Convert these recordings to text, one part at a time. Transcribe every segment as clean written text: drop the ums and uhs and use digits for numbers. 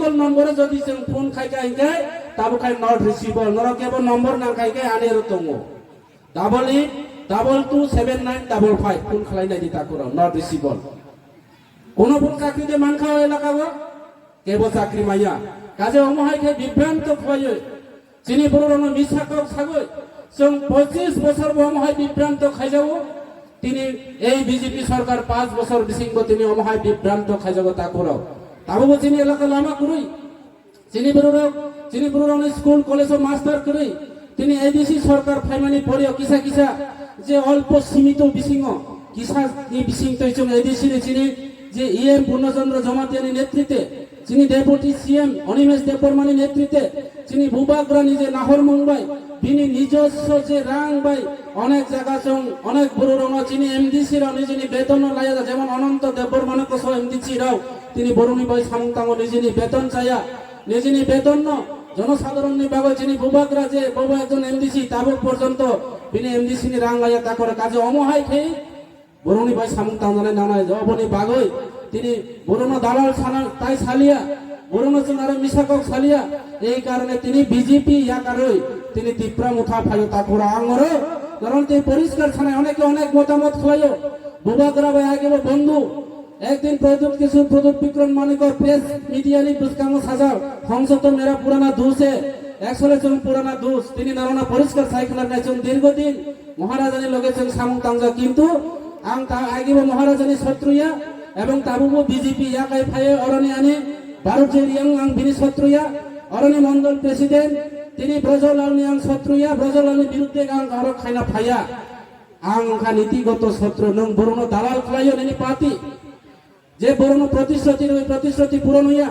single নম্বরে যদি phone খাইকে আইকে তাবো খাই নট রিসিভেবল নর কেবল নম্বর না খাইকে আনে রতঙ্গ 88227955 ফোন খালাই নাই দিতা করো নট রিসিভেবল কোন ফোন চাকরিতে মান খাওয়া এলাকা কেবল চাকরি মাইয়া কাজে অমহাইকে বিভ্রান্ত খোয়াই চিনি বড় মিশাকক ছাগই जों 25 বছর অমহাই বিভ্রান্ত খাই যাব তিনি এই বিজেপি সরকার 5 বছর বিসিংব তিনি অমহাই বিভ্রান্ত খাই যাব তা করো তাবো চিনি এলাকা লামা করুই চিনি বড় স্কুল কলেজ মাস্টার করুই তিনি এডিসি সরকার ফাইমানি পড়িও কিসা কিসা যে অল্প সীমিত বিসিং কিসা এই বিসিং তৈচং এডিসি চিনি যে ইএম পূর্ণচন্দ্র জমাতিয়ানি নেতৃত্বে যিনি ডেপুটি সিএম অনিমেষ দেববর্মানি নেতৃত্বে যিনি ভূভাগরা নিজে নাহর মুম্বাই তিনি নিজস্ব যে রাং বাই অনেক জায়গা চং অনেক বড় রঙ যিনি এমডিসি রাও নিজে বেতন লাইয়া যেমন অনন্ত দেববর্মানে কস এমডিসি রাও তিনি বরুণী বাই সামুংতাং নিজে বেতন চাইয়া নিজে বেতন জনসাধারণ বিভাগে যিনি ভূভাগরা যে বাবা একজন এমডিসি তাবক পর্যন্ত তিনি এমডিসি নি রাং লাইয়া তা করে কাজে অমহাই খেয়ে বরুণী বাই সামুংতাং নানায় জবনি বাগই তিনি বরুণ দালাল তাই সালিয়া বরুণ চন্দ্র মিশাকক সালিয়া এই কারণে তিনি বিজেপি ইয়াকারই তিনি তীব্রা মুঠা ফাইও তা করা আঙর কারণ এই পরিষ্কার ছানায় অনেকে অনেক মতামত খাইও বুবাগরা ভাই আগে বন্ধু একদিন প্রদ্যুৎ বিক্রম মানিকর প্রেস মিডিয়া নি পুস্কাঙ্গ সাজাও হংস তো মেরা পুরানা দোষ একশলে চং পুরানা দোষ তিনি নারনা পরিষ্কার সাইকেলার নাইছন দীর্ঘদিন মহারাজানি লগেছেন সামুংতাংজা কিন্তু আং তা আগিব মহারাজানি শত্রুয়া এবং তাবুবো বিজেপি ইয়াকাই ফায়ে অরণি আনে ভারতের ইয়াং আং বিনি শত্রুয়া অরণি মন্ডল প্রেসিডেন্ট তিনি ব্রজলাল নিয়াং শত্রুয়া ব্রজলালের বিরুদ্ধে আং আরো খাইনা ফায়া আং খা নীতিগত শত্রু নং বরুণ দালাল খাইও নেনি পাতি যে বরুণ প্রতিশ্রুতির ওই প্রতিশ্রুতি পূরণ হইয়া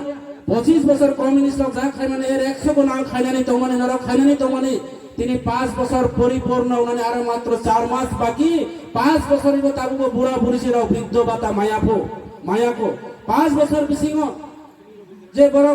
25 বছর কমিউনিস্ট যা খাই মানে এর 100 গুণ আং খাইনানি তো মানে নর খাইনানি তো মানে তিনি 5 বছর পরিপূর্ণ মানে আর মাত্র 4 মাস বাকি 5 বছর ইগো তাবুগো বুড়া বুড়িছিরাও বৃদ্ধ বাতা মায়াকো 5 বছর বিসিং যে বড়